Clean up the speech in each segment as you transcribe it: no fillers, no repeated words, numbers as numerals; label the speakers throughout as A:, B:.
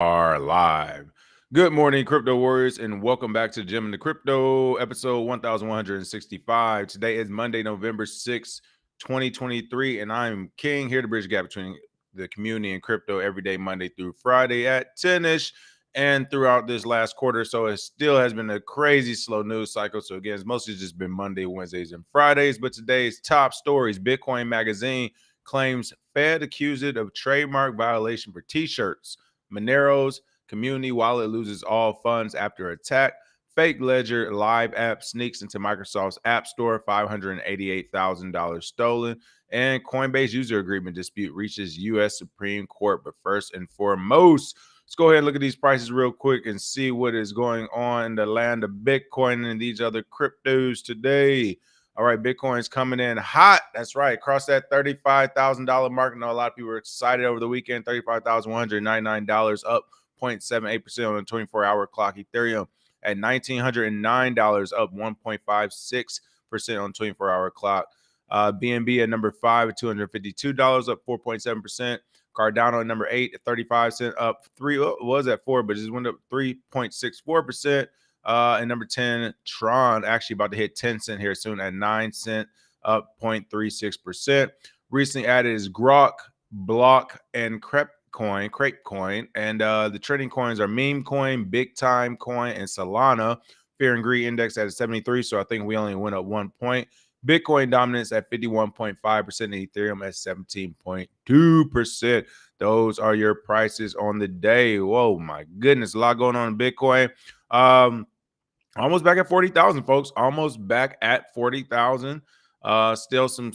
A: Are live. Good morning, crypto warriors, and welcome back to Gem in the Crypto, episode 1165. Today is Monday, November 6th, 2023, and I'm King, here to bridge the gap between the community and crypto every day, Monday through Friday at 10-ish. And throughout this last quarter, so it still has been a crazy slow news cycle. So again, it's mostly just been Monday, Wednesdays, and Fridays. But today's top stories: Bitcoin Magazine claims Fed accused it of trademark violation for T-shirts. Monero's community wallet loses all funds after attack. Fake Ledger live app sneaks into Microsoft's App Store, $588,000 stolen. And Coinbase user agreement dispute reaches U.S. Supreme Court. But first and foremost, let's go ahead and look at these prices real quick and see what is going on in the land of Bitcoin and these other cryptos today. All right, Bitcoin's coming in hot. That's right. Across that $35,000 mark. I know a lot of people were excited over the weekend. $35,199, up 0.78% on the 24-hour clock. Ethereum at $1,909, up 1.56% on the 24-hour clock. BNB at number 5 at $252, up 4.7%. Cardano at number 8 at 35 cents, up 3. Was at 4, but just went up 3.64%. And number 10, Tron, actually about to hit 10 cent here soon at 9 cent, up 0.36%. Recently added is Grok, Block, and Crepe Coin. And the trading coins are Meme Coin, Big Time Coin, and Solana. Fear and Greed Index at 73, so I think we only went up 1 point. Bitcoin dominance at 51.5% and Ethereum at 17.2%. Those are your prices on the day. Whoa, my goodness, a lot going on in Bitcoin. Almost back at 40,000, folks. Almost back at 40,000. Still some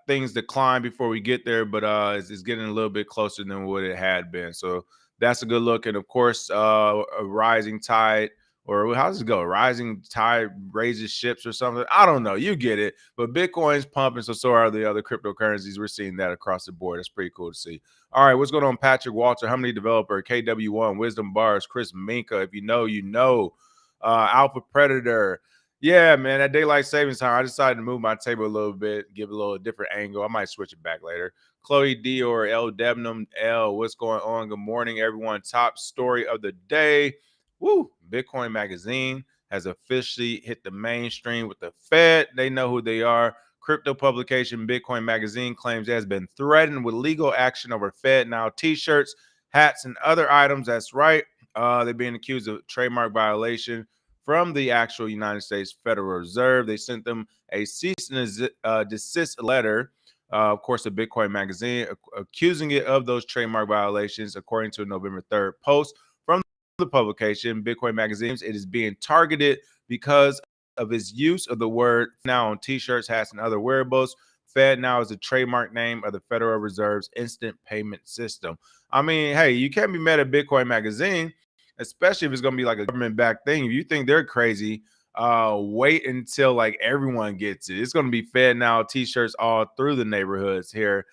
A: things to climb before we get there, but it's getting a little bit closer than what it had been. So that's a good look. And of course, a rising tide, or how does it go? Rising tide raises ships or something. I don't know. You get it. But Bitcoin's pumping, so are the other cryptocurrencies. We're seeing that across the board. That's pretty cool to see. All right, what's going on, Patrick Walter, Harmony Developer, KW1, Wisdom Bars, Chris Minka. If you know, you know. Alpha Predator. Yeah, man, at daylight savings time, I decided to move my table a little bit, give it a little different angle. I might switch it back later. Chloe D or L Debnam L, what's going on? Good morning, everyone. Top story of the day. Woo! Bitcoin Magazine has officially hit the mainstream with the Fed. They know who they are. Crypto publication Bitcoin Magazine claims it has been threatened with legal action over Fed Now t-shirts, hats, and other items. That's right. They're being accused of trademark violation from the actual United States Federal Reserve. They sent them a cease and desist letter, of course, to Bitcoin Magazine, accusing it of those trademark violations, according to a November 3rd post from the publication. Bitcoin Magazine, it is being targeted because of its use of the word now on t-shirts, hats, and other wearables. Fed Now is the trademark name of the Federal Reserve's instant payment system. I mean, hey, you can't be mad at Bitcoin Magazine, especially if it's going to be like a government-backed thing. If you think they're crazy, wait until like everyone gets it. It's going to be Fed Now t-shirts all through the neighborhoods here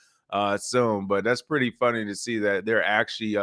A: soon. But that's pretty funny to see that they're actually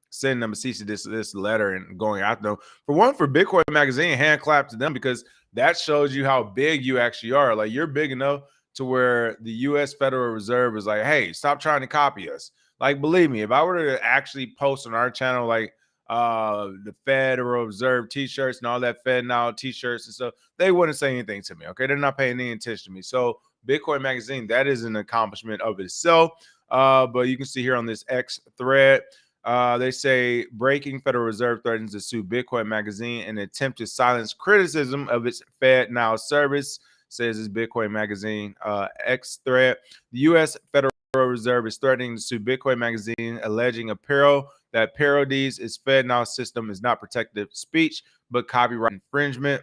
A: sending them a cease and desist letter and going after them. For one, for Bitcoin Magazine, hand clap to them, because that shows you how big you actually are. Like, you're big enough to where the U.S. Federal Reserve is like, hey, stop trying to copy us. Like, believe me, if I were to actually post on our channel, like, the Federal Reserve t-shirts and all that Fed Now t-shirts and stuff, they wouldn't say anything to me. Okay, they're not paying any attention to me. So Bitcoin Magazine, that is an accomplishment of itself. But you can see here on this X thread, they say breaking Federal Reserve threatens to sue Bitcoin Magazine in an attempt to silence criticism of its Fed Now service, says this Bitcoin Magazine X thread. The U.S. Federal Reserve is threatening to sue Bitcoin Magazine, alleging apparel that parodies its Fed Now system is not protected speech, but copyright infringement.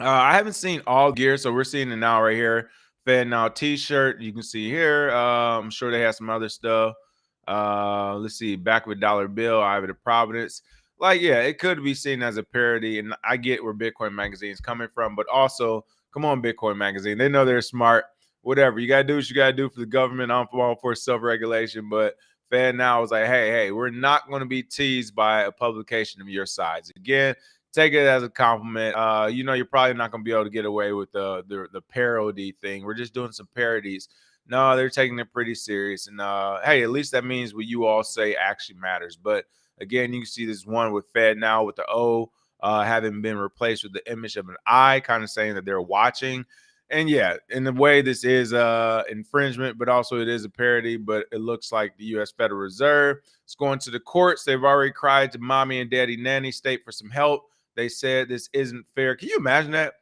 A: I haven't seen all gear, so we're seeing it now right here. Fed Now t-shirt, you can see here. I'm sure they have some other stuff. Let's see, back with dollar bill, Ivy to Providence. Like, yeah, it could be seen as a parody, and I get where Bitcoin Magazine is coming from, but also, come on, Bitcoin Magazine. They know they're smart. Whatever. You got to do what you got to do for the government. I'm all for self-regulation, but Fed Now was like, hey, we're not going to be teased by a publication of your size. Again, take it as a compliment. You're probably not going to be able to get away with the parody thing. We're just doing some parodies No, they're taking it pretty serious. And hey, at least that means what you all say actually matters. But again, you can see this one with Fed now with the O having been replaced with the image of an I, kind of saying that they're watching. And yeah, in a way, this is infringement, but also it is a parody. But it looks like the U.S. Federal Reserve is going to the courts. They've already cried to mommy and daddy nanny state for some help. They said this isn't fair. Can you imagine that?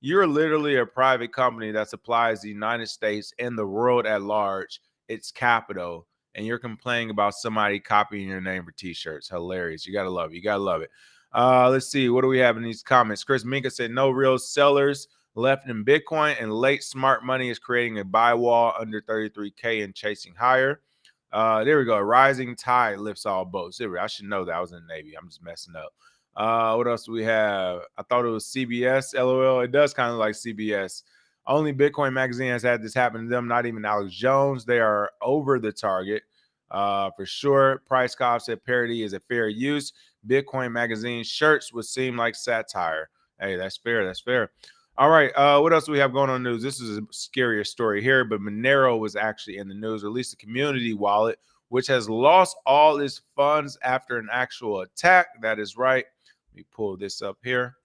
A: You're literally a private company that supplies the United States and the world at large its capital, and you're complaining about somebody copying your name for t-shirts. Hilarious. You gotta love it. You gotta love it. Let's see. What do we have in these comments? Chris Minka said no real sellers left in Bitcoin, and late smart money is creating a buy wall under 33K and chasing higher. There we go. Rising tide lifts all boats. There we go. I should know that. I was in the Navy. I'm just messing up. What else do we have? I thought it was CBS. LOL. It does kind of like CBS. Only Bitcoin Magazine has had this happen to them. Not even Alex Jones. They are over the target for sure. Price Cobb said parody is a fair use. Bitcoin Magazine shirts would seem like satire. Hey, that's fair. That's fair. All right. What else do we have going on news? This is a scarier story here, but Monero was actually in the news, or at least the community wallet, which has lost all its funds after an actual attack. That is right. Let me pull this up here.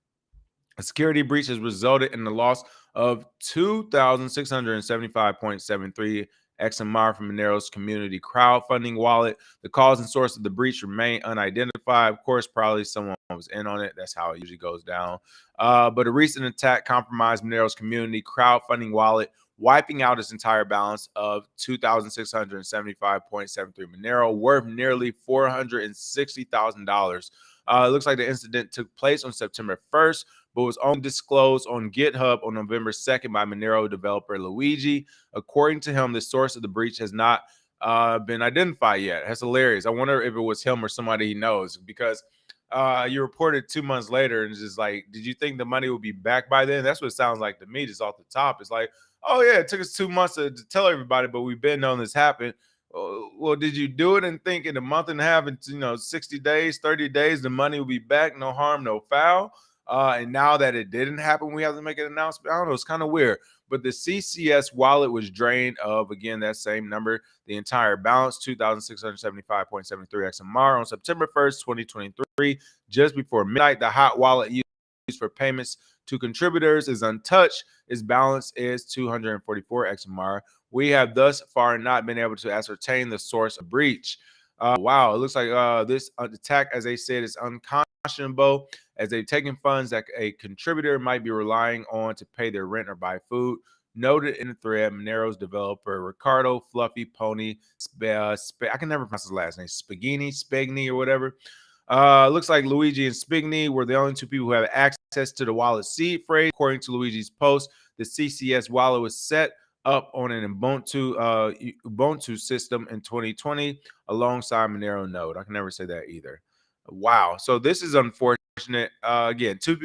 A: A security breach has resulted in the loss of 2,675.73 XMR from Monero's community crowdfunding wallet. The cause and source of the breach remain unidentified. Of course, probably someone was in on it. That's how it usually goes down. But a recent attack compromised Monero's community crowdfunding wallet, wiping out its entire balance of 2,675.73 Monero, worth nearly $460,000. It looks like the incident took place on September 1st, but was only disclosed on GitHub on November 2nd by Monero developer Luigi. According to him, the source of the breach has not been identified yet. That's hilarious. I wonder if it was him or somebody he knows, because you reported 2 months later and it's just like, did you think the money would be back by then? That's what it sounds like to me, just off the top. It's like, oh yeah, it took us 2 months to tell everybody, but we've been knowing this happened. Well, did you do it and think in a month and a half, and 60 days, 30 days, the money will be back, no harm, no foul? And now that it didn't happen, we have to make an announcement. I don't know. It's kind of weird. But the CCS wallet was drained of, again, that same number, the entire balance, 2,675.73 XMR on September 1st, 2023, just before midnight. The hot wallet used for payments to contributors is untouched. Its balance is 244 XMR. We have thus far not been able to ascertain the source of breach. Wow, it looks like this attack, as they said, is unconscionable, as they've taken funds that a contributor might be relying on to pay their rent or buy food. Noted in the thread, Monero's developer Ricardo Fluffy Pony, I can never pronounce his last name, Spagni, or whatever. Looks like Luigi and Spigny were the only two people who have access to the wallet seed phrase. According to Luigi's post, the CCS wallet was set up on an Ubuntu system in 2020 alongside Monero node. I can never say that either. Wow. So this is unfortunate. Again, two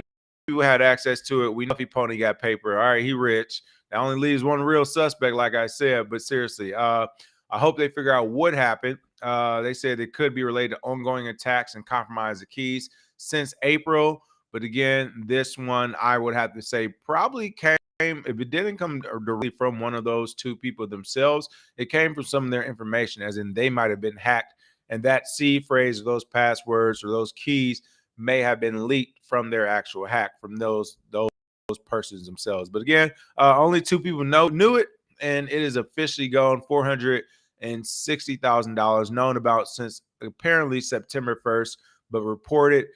A: people had access to it. We know if Pony got paper. All right, he rich. That only leaves one real suspect, like I said. But seriously, I hope they figure out what happened. They said it could be related to ongoing attacks and compromise of keys since April. But again, this one I would have to say probably came, if it didn't come directly from one of those two people themselves, it came from some of their information, as in they might have been hacked. And that seed phrase or those passwords or those keys may have been leaked from their actual hack, from those persons themselves. But again, only two people knew it, and it is officially gone. $460,000 known about since apparently September 1st, but reported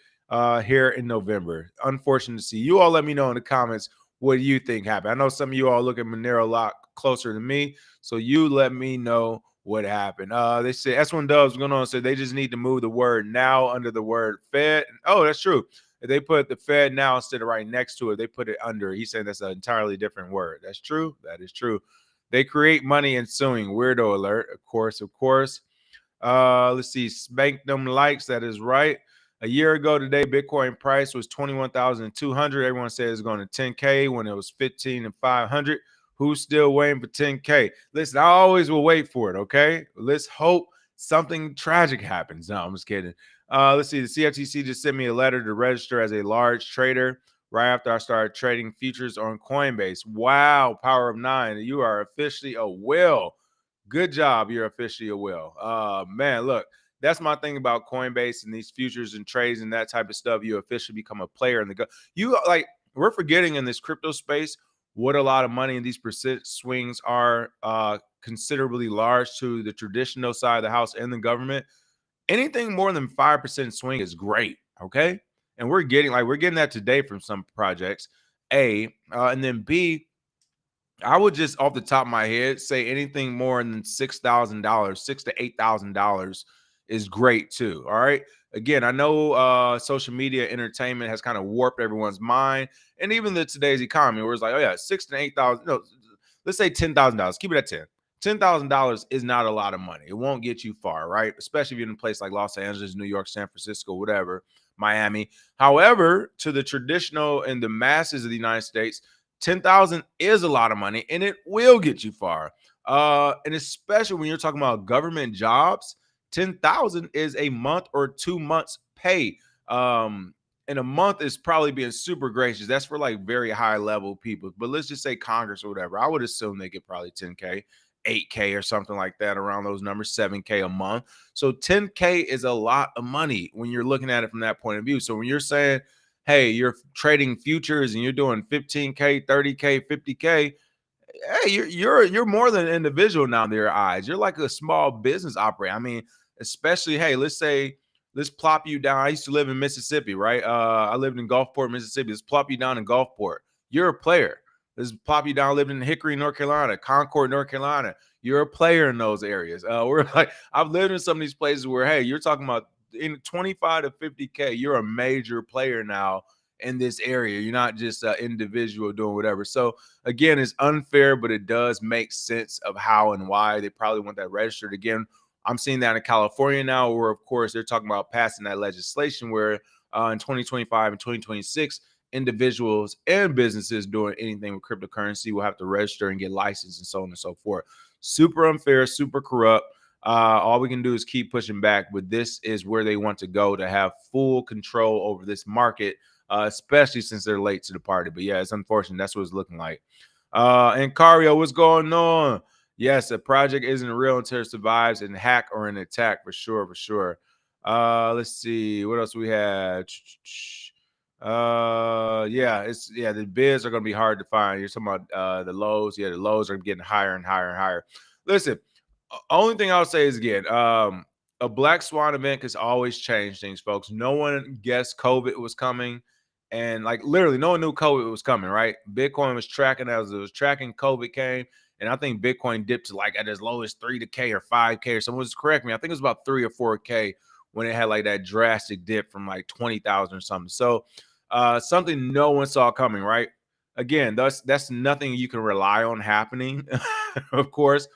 A: here in November. Unfortunate to see. You all let me know in the comments what do you think happened. I know some of you all look at Monero a lot closer to me, so you let me know what happened. They say S1 Dubs going on, said they just need to move the word now under the word Fed. Oh, that's true. If they put the Fed now instead of right next to it, they put it under. He's saying that's an entirely different word. That's true. That is true. They create money ensuing. Weirdo alert. Of course, of course. Let's see. Spank them likes. That is right. A year ago today, Bitcoin price was 21,200. Everyone said it's going to 10K when it was 15,500. Who's still waiting for 10K? Listen, I always will wait for it, okay? Let's hope something tragic happens. No, I'm just kidding. Let's see. The CFTC just sent me a letter to register as a large trader right after I started trading futures on Coinbase. Wow, power of 9. You are officially a whale. Good job. You're officially a whale. Man, look, that's my thing about Coinbase and these futures and trades and that type of stuff. You officially become a player in the you like we're forgetting in this crypto space what a lot of money in these percent swings are considerably large to the traditional side of the house and the government. Anything more than 5% swing is great. Okay. And we're getting that today from some projects. And then B, I would just off the top of my head say anything more than $6,000, $6,000 to $8,000 is great too. All right. Again, I know social media entertainment has kind of warped everyone's mind, and even the today's economy, where it's like, oh yeah, 6 to 8 thousand. No, let's say $10,000. Keep it at 10. $10,000 is not a lot of money. It won't get you far, right? Especially if you're in a place like Los Angeles, New York, San Francisco, whatever, Miami. However, to the traditional and the masses of the United States, 10,000 is a lot of money and it will get you far. And especially when you're talking about government jobs, 10,000 is a month or 2 months pay. And a month is probably being super gracious. That's for like very high level people. But let's just say Congress or whatever. I would assume they get probably 10K, 8K or something like that around those numbers, 7K a month. So 10K is a lot of money when you're looking at it from that point of view. So when you're saying, hey, you're trading futures and you're doing 15K, 30K, 50K, hey, you're more than an individual now in their eyes. You're like a small business operator. I mean, especially, hey, let's plop you down. I used to live in Mississippi, right? I lived in Gulfport, Mississippi. Let's plop you down in Gulfport. You're a player. Let's plop you down, living in Hickory, North Carolina, Concord, North Carolina. You're a player in those areas. We're like, I've lived in some of these places where, hey, you're talking about in 25 to 50K, you're a major player now in this area. You're not just an individual doing whatever. So again, it's unfair, but it does make sense of how and why they probably want that registered. Again, I'm seeing that in California now, where of course they're talking about passing that legislation where in 2025 and 2026, individuals and businesses doing anything with cryptocurrency will have to register and get licensed and so on and so forth. Super unfair, super corrupt. All we can do is keep pushing back, but this is where they want to go to have full control over this market, especially since they're late to the party. But yeah, it's unfortunate. That's what it's looking like. And Cario, what's going on? Yes, a project isn't real until it survives an hack or an attack for sure, for sure. Let's see what else we had. Yeah, the bids are gonna be hard to find. You're talking about the lows. Yeah, the lows are getting higher and higher and higher. Listen, only thing I'll say is again, a black swan event has always changed things, folks. No one guessed COVID was coming, and like literally, no one knew COVID was coming. Right? Bitcoin was tracking as it was tracking. COVID came, and I think Bitcoin dipped to like at as low as 3K or 5K or someone just correct me. I think it was about 3 or 4K when it had like that drastic dip from like 20,000 or something. So something no one saw coming. Right? Again, that's nothing you can rely on happening, of course.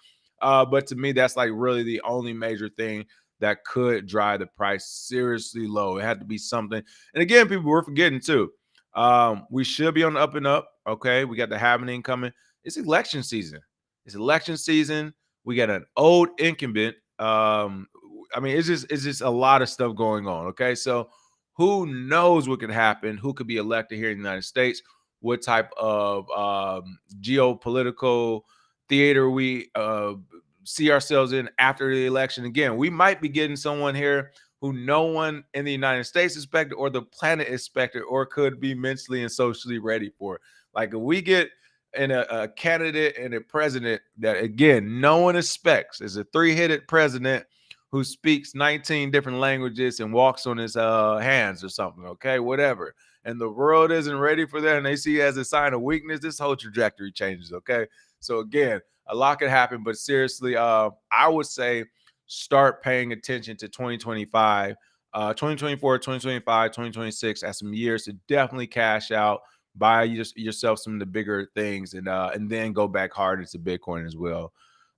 A: But to me, that's like really the only major thing that could drive the price seriously low. It had to be something. And again, people were forgetting too. We should be on the up and up. Okay. We got the happening coming. It's election season. It's election season. We got an old incumbent. I mean, it's just a lot of stuff going on. Okay. So who knows what could happen? Who could be elected here in the United States? What type of geopolitical theater we see ourselves in after the election. Again, we might be getting someone here who no one in the United States expected or the planet expected or could be mentally and socially ready for. Like if we get in a candidate and a president that, again, no one expects is a three-headed president who speaks 19 different languages and walks on his hands or something, okay, whatever. And the world isn't ready for that and they see it as a sign of weakness, this whole trajectory changes, okay? So again, a lot could happen, but seriously, I would say start paying attention to 2025, 2024, 2025, 2026 as some years to definitely cash out, buy yourself some of the bigger things, and then go back hard into Bitcoin as well.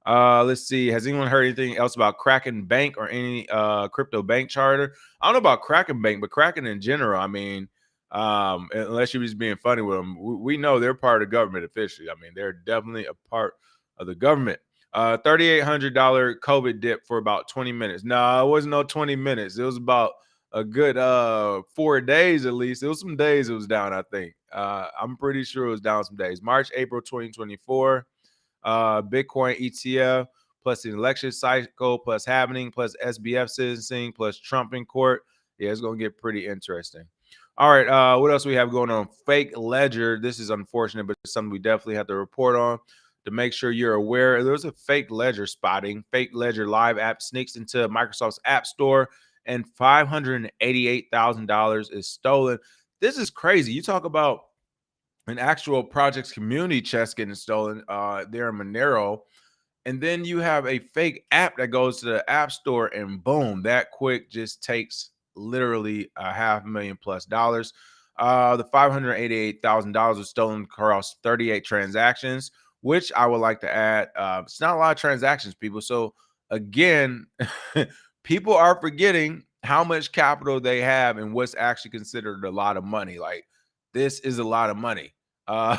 A: Let's see. Has anyone heard anything else about Kraken Bank or any crypto bank charter? I don't know about Kraken Bank, but Kraken in general, I mean, unless you're just being funny with them, we know they're part of the government officially. I mean, they're definitely a part of the government. $3,800 COVID dip for about 20 minutes. No, it wasn't no 20 minutes. It was about a good 4 days at least. It was some days it was down, I think. I'm pretty sure it was down some days. March, April 2024. Bitcoin ETF plus the election cycle plus happening plus SBF sentencing plus Trump in court. Yeah, it's gonna get pretty interesting. All right, what else we have going on? Fake ledger. This is unfortunate, but it's something we definitely have to report on to make sure you're aware. There's a fake ledger spotting. Fake ledger live app sneaks into Microsoft's App Store, and $588,000 is stolen. This is crazy. You talk about an actual project's community chest getting stolen there in Monero. And then you have a fake app that goes to the app store and boom, that quick just takes literally a $500,000+ the $588,000 was stolen across 38 transactions, which I would like to add. It's not a lot of transactions, people. So again, people are forgetting how much capital they have and what's actually considered a lot of money. Like this is a lot of money. Uh,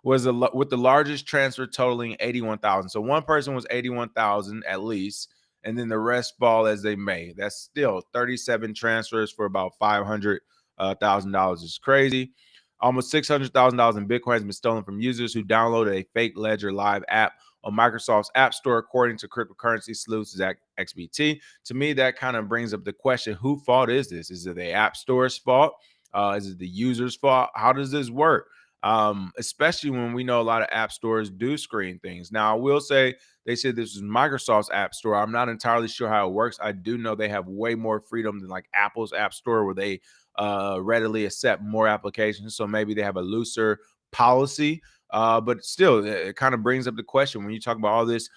A: with the largest transfer totaling 81,000. So one person was 81,000 at least, and then the rest fall as they may. That's still 37 transfers for about $500,000 is crazy. Almost $600,000 in Bitcoin has been stolen from users who downloaded a fake Ledger Live app on Microsoft's App Store, according to cryptocurrency sleuths XBT. To me, that kind of brings up the question: whose fault is this? Is it the App Store's fault? Is it the user's fault? How does this work? Especially when we know a lot of app stores do screen things. Now, I will say they said this is Microsoft's App Store. I'm not entirely sure how it works. I do know they have way more freedom than like Apple's App Store, where they readily accept more applications. So maybe they have a looser policy. But still, it kind of brings up the question when you talk about all this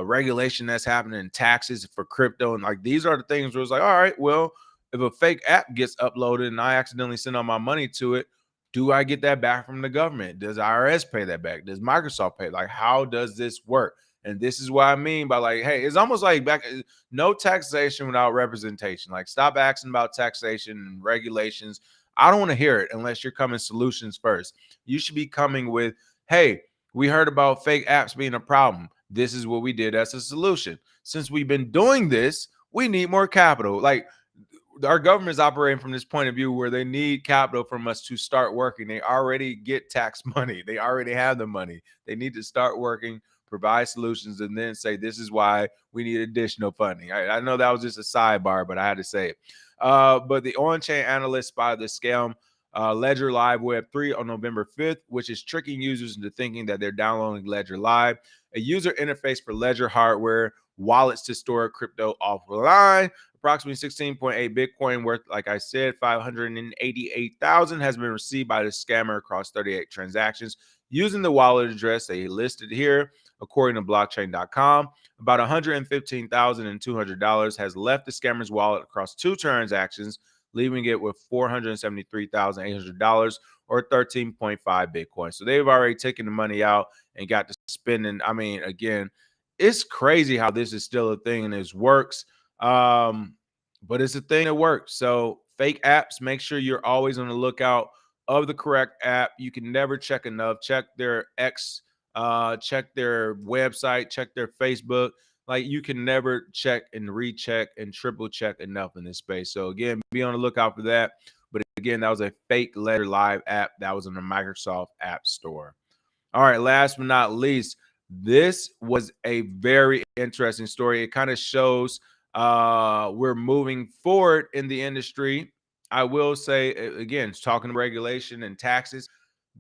A: regulation that's happening, taxes for crypto, and like these are the things where it's like, all right, well, if a fake app gets uploaded and I accidentally send all my money to it, do I get that back from the government? Does IRS pay that back? Does Microsoft pay? Like, how does this work? And this is what I mean by like, hey, it's almost like back no taxation without representation. Like, stop asking about taxation and regulations. I don't want to hear it unless you're coming solutions first. You should be coming with, hey, we heard about fake apps being a problem. This is what we did as a solution. Since we've been doing this, we need more capital. Like, our government is operating from this point of view where they need capital from us to start working. They already get tax money. They already have the money. They need to start working, provide solutions, and then say, this is why we need additional funding. I know that was just a sidebar, but I had to say it. But the on-chain analyst spotted the scam Ledger Live Web 3 on November 5th, which is tricking users into thinking that they're downloading Ledger Live, a user interface for Ledger hardware wallets to store crypto offline. Approximately 16.8 Bitcoin worth, like I said, 588,000 has been received by the scammer across 38 transactions using the wallet address they listed here. According to blockchain.com, about $115,200 has left the scammer's wallet across 2 transactions, leaving it with $473,800 or 13.5 Bitcoin. So they've already taken the money out and got to spending. I mean, again, it's crazy how this is still a thing and this works. But it's a thing that works. So fake apps, make sure you're always on the lookout of the correct app. You can never check enough. Check their X, check their website, check their Facebook. Like, you can never check and recheck and triple check enough in this space. So again, be on the lookout for that. But again, that was a fake Ledger Live app that was in the Microsoft App Store. All right, last but not least, this was a very interesting story. It kind of shows we're moving forward in the industry. I will say, again, talking regulation and taxes,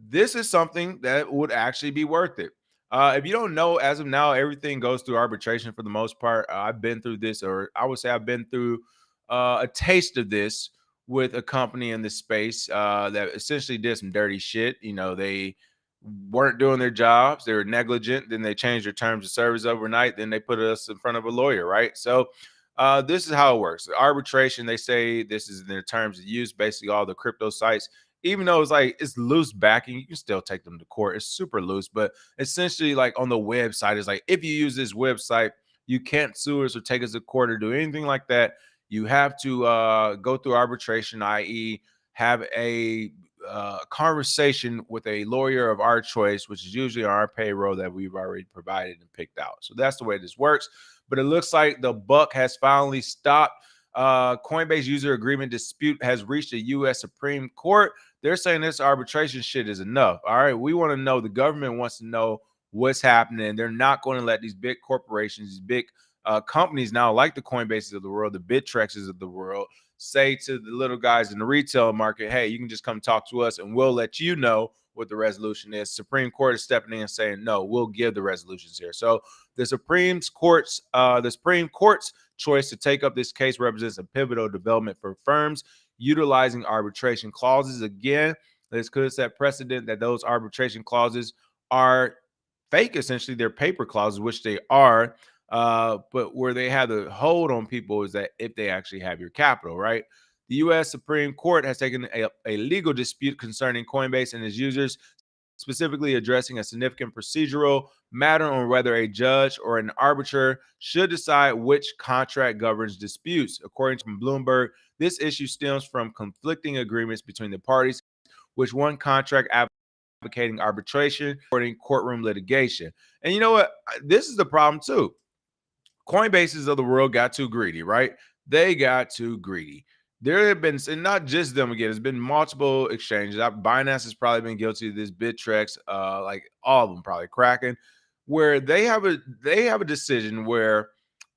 A: this is something that would actually be worth it. If you don't know, as of now, everything goes through arbitration for the most part. I've been through this, or I would say I've been through a taste of this with a company in this space that essentially did some dirty shit. You know, they weren't doing their jobs, they were negligent, then they changed their terms of service overnight, then they put us in front of a lawyer, right? So this is how it works. The arbitration, they say this is in their terms of use. Basically, all the crypto sites, even though it's like it's loose backing, you can still take them to court. It's super loose, but essentially, like on the website, it's like, if you use this website, you can't sue us or take us to court or do anything like that. You have to go through arbitration, i.e., have a conversation with a lawyer of our choice, which is usually on our payroll that we've already provided and picked out. So that's the way this works. But it looks like the buck has finally stopped. Coinbase user agreement dispute has reached the U.S. Supreme Court. They're saying this arbitration shit is enough. All right, we want to know. The government wants to know what's happening. They're not going to let these big corporations, these big companies now, like the Coinbases of the world, the Bitrexes of the world, say to the little guys in the retail market, hey, you can just come talk to us and we'll let you know what the resolution is. Supreme Court is stepping in and saying, no, we'll give the resolutions here. So the Supreme Court's choice to take up this case represents a pivotal development for firms utilizing arbitration clauses. Again, this could set precedent that those arbitration clauses are fake. Essentially, they're paper clauses, which they are. But where they have the hold on people is that if they actually have your capital, right? The U.S. Supreme Court has taken a legal dispute concerning Coinbase and its users, specifically addressing a significant procedural matter on whether a judge or an arbiter should decide which contract governs disputes. According to Bloomberg, this issue stems from conflicting agreements between the parties, which one contract advocating arbitration, supporting courtroom litigation. And you know what? This is the problem too. Coinbases of the world got too greedy, right? They got too greedy. There have been, and not just them again, there's been multiple exchanges. Binance has probably been guilty of this, Bittrex, like all of them probably cracking, where they have a decision where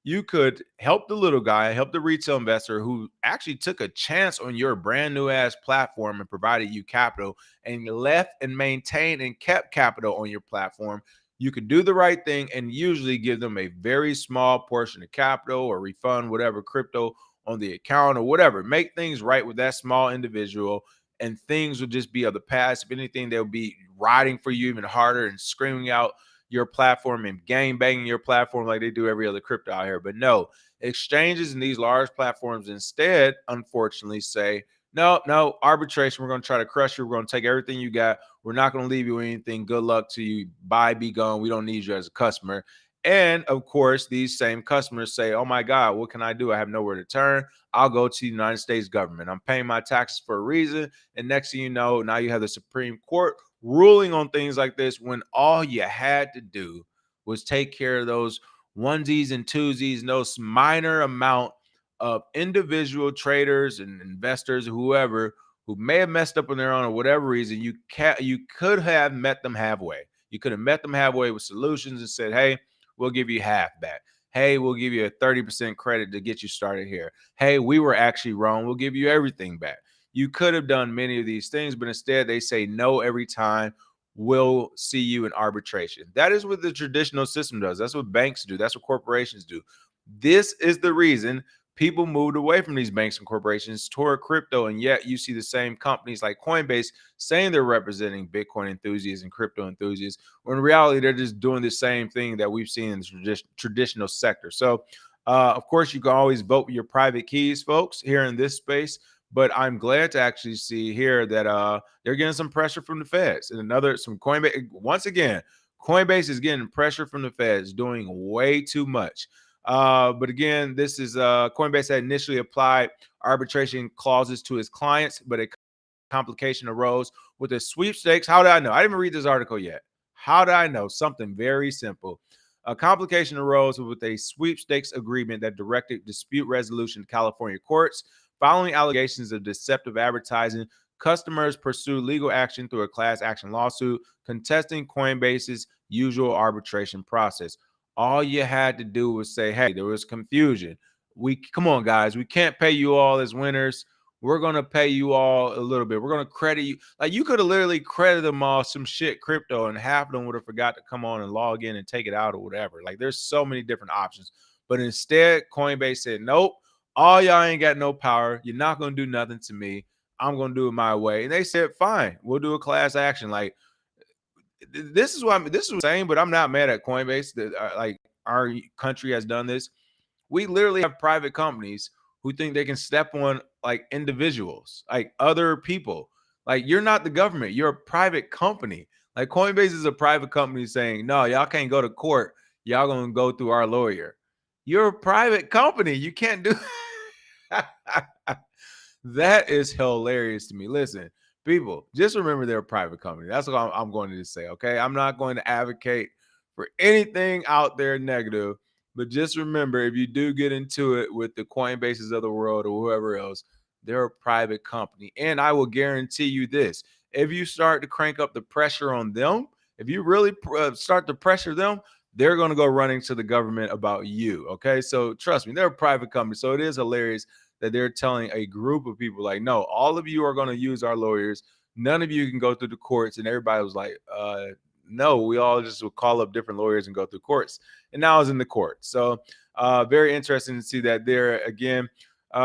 A: you could help the little guy, help the retail investor who actually took a chance on your brand new ass platform and provided you capital and left and maintained and kept capital on your platform. You could do the right thing and usually give them a very small portion of capital or refund whatever crypto on the account or whatever. Make things right with that small individual and things will just be of the past. If anything, they'll be riding for you even harder and screaming out your platform and gang banging your platform like they do every other crypto out here. But no, exchanges and these large platforms instead, unfortunately, say, no, arbitration. We're going to try to crush you. We're going to take everything you got. We're not going to leave you with anything. Good luck to you. Bye, be gone. We don't need you as a customer. And of course, these same customers say, oh my God, what can I do? I have nowhere to turn. I'll go to the United States government. I'm paying my taxes for a reason. And next thing you know, now you have the Supreme Court ruling on things like this when all you had to do was take care of those onesies and twosies, those minor amount of individual traders and investors, whoever, who may have messed up on their own or whatever reason. You could have met them halfway. You could have met them halfway with solutions and said, hey, we'll give you half back. Hey, we'll give you a 30% credit to get you started here. Hey, we were actually wrong. We'll give you everything back. You could have done many of these things, but instead they say no every time. We'll see you in arbitration. That is what the traditional system does. That's what banks do. That's what corporations do. This is the reason people moved away from these banks and corporations toward crypto, and yet you see the same companies like Coinbase saying they're representing Bitcoin enthusiasts and crypto enthusiasts, when in reality they're just doing the same thing that we've seen in the traditional sector. So, of course, you can always vote with your private keys, folks, here in this space. But I'm glad to actually see here that they're getting some pressure from the feds. And some Coinbase, once again, Coinbase is getting pressure from the feds, doing way too much. But again, this is Coinbase had initially applied arbitration clauses to its clients, but a complication arose with the sweepstakes. How did I know? I didn't even read this article yet. How did I know? Something very simple. A complication arose with a sweepstakes agreement that directed dispute resolution to California courts. Following allegations of deceptive advertising, customers pursued legal action through a class action lawsuit contesting Coinbase's usual arbitration process. All you had to do was say, hey, there was confusion. Come on, guys, we can't pay you all as winners. We're going to pay you all a little bit. We're going to credit you. Like, you could have literally credited them all some shit crypto, and half of them would have forgot to come on and log in and take it out or whatever. Like, there's so many different options. But instead, Coinbase said, nope, all y'all ain't got no power. You're not going to do nothing to me. I'm going to do it my way. And they said, fine, we'll do a class action. Like, this is what I'm saying, but I'm not mad at Coinbase. That like, our country has done this. We literally have private companies who think they can step on like individuals, like other people. Like, you're not the government. You're a private company. Like, Coinbase is a private company saying, no, y'all can't go to court. Y'all going to go through our lawyer. You're a private company. You can't do that. Is hilarious to me. Listen, people, just remember they're a private company. That's what I'm going to say, okay? I'm not going to advocate for anything out there negative, But just remember, if you do get into it with the Coinbases of the world or whoever else, they're a private company. And I will guarantee you this: if you start to crank up the pressure on them, if you really start to pressure them, they're going to go running to the government about you. Okay. So trust me, they're a private company. So it is hilarious that they're telling a group of people, like, no, all of you are going to use our lawyers. None of you can go through the courts. And everybody was like, no, we all just would call up different lawyers and go through courts. And now it's in the court. So very interesting to see that there again.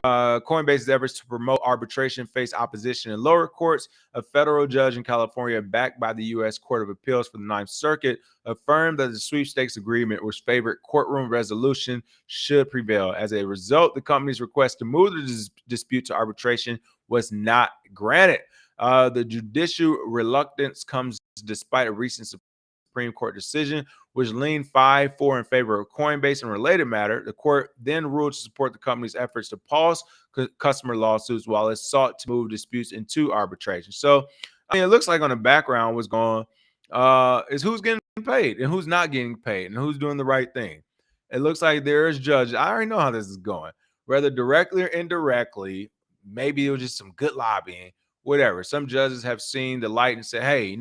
A: Coinbase's efforts to promote arbitration face opposition in lower courts. A federal judge in California, backed by the U.S. Court of Appeals for the Ninth Circuit, affirmed that the sweepstakes agreement, which favored courtroom resolution, should prevail. As a result, the company's request to move the dispute to arbitration was not granted. The judicial reluctance comes despite a recent Supreme Court decision, which leaned 5-4 in favor of Coinbase. In related matter, the court then ruled to support the company's efforts to pause customer lawsuits while it sought to move disputes into arbitration. So, I mean, it looks like on the background what's going is who's getting paid and who's not getting paid and who's doing the right thing. It looks like there's judges. I already know how this is going, whether directly or indirectly. Maybe it was just some good lobbying, whatever. Some judges have seen the light and said, hey,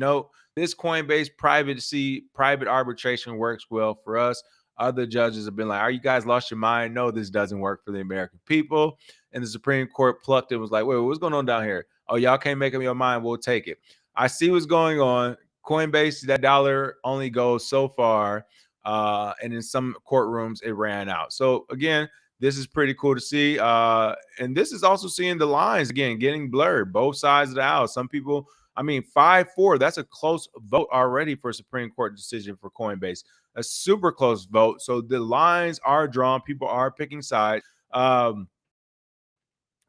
A: this Coinbase private arbitration works well for us. Other judges have been like, are you guys lost your mind? No, this doesn't work for the American people. And the Supreme Court plucked it, was like, wait, what's going on down here? Oh, y'all can't make up your mind. We'll take it. I see what's going on. Coinbase, that dollar only goes so far. And in some courtrooms, it ran out. So again, this is pretty cool to see. And this is also seeing the lines, again, getting blurred, both sides of the aisle. Some people, 5-4, that's a close vote already for a Supreme Court decision for Coinbase. A super close vote. So the lines are drawn. People are picking sides. But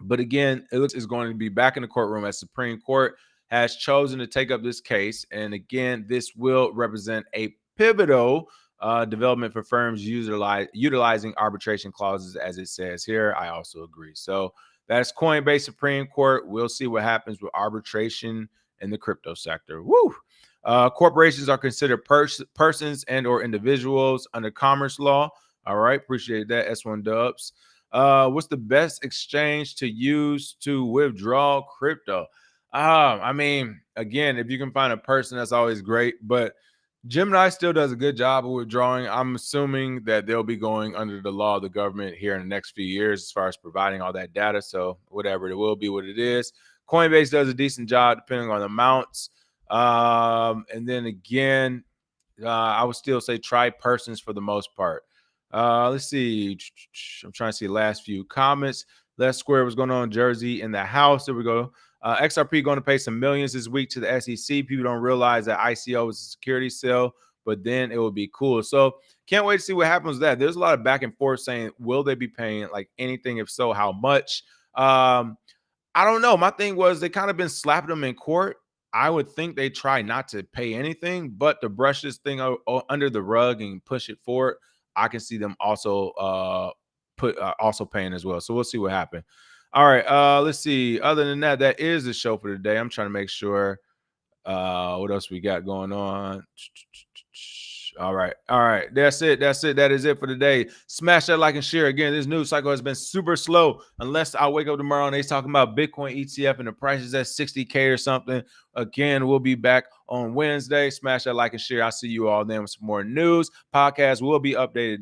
A: again, it looks is going to be back in the courtroom as Supreme Court has chosen to take up this case. And again, this will represent a pivotal development for firms utilizing arbitration clauses, as it says here. I also agree. So that's Coinbase Supreme Court. We'll see what happens with arbitration in the crypto sector. Woo! Corporations are considered persons and or individuals under commerce law. All right, appreciate that. S1 Dubs. What's the best exchange to use to withdraw crypto? Again, if you can find a person, that's always great. But Gemini still does a good job of withdrawing. I'm assuming that they'll be going under the law of the government here in the next few years as far as providing all that data. So whatever, it will be what it is. Coinbase does a decent job depending on the amounts. And then again, I would still say try persons for the most part. Let's see. I'm trying to see the last few comments. Les Square, what's going on? Jersey in the house. There we go. XRP going to pay some millions this week to the SEC. People don't realize that ICO is a security sale, but then it will be cool. So can't wait to see what happens with that. There's a lot of back and forth saying, will they be paying like anything? If so, how much? I don't know. My thing was they kind of been slapping them in court. I would think they try not to pay anything, but to brush this thing under the rug and push it forward, I can see them also also paying as well. So we'll see what happens. All right. Let's see. Other than that, that is the show for today. I'm trying to make sure what else we got going on. All right. That's it. That is it for today. Smash that like and share. Again, this news cycle has been super slow. Unless I wake up tomorrow and they're talking about Bitcoin ETF and the price is at 60K or something. Again, we'll be back on Wednesday. Smash that like and share. I'll see you all then with some more news. Podcast will be updated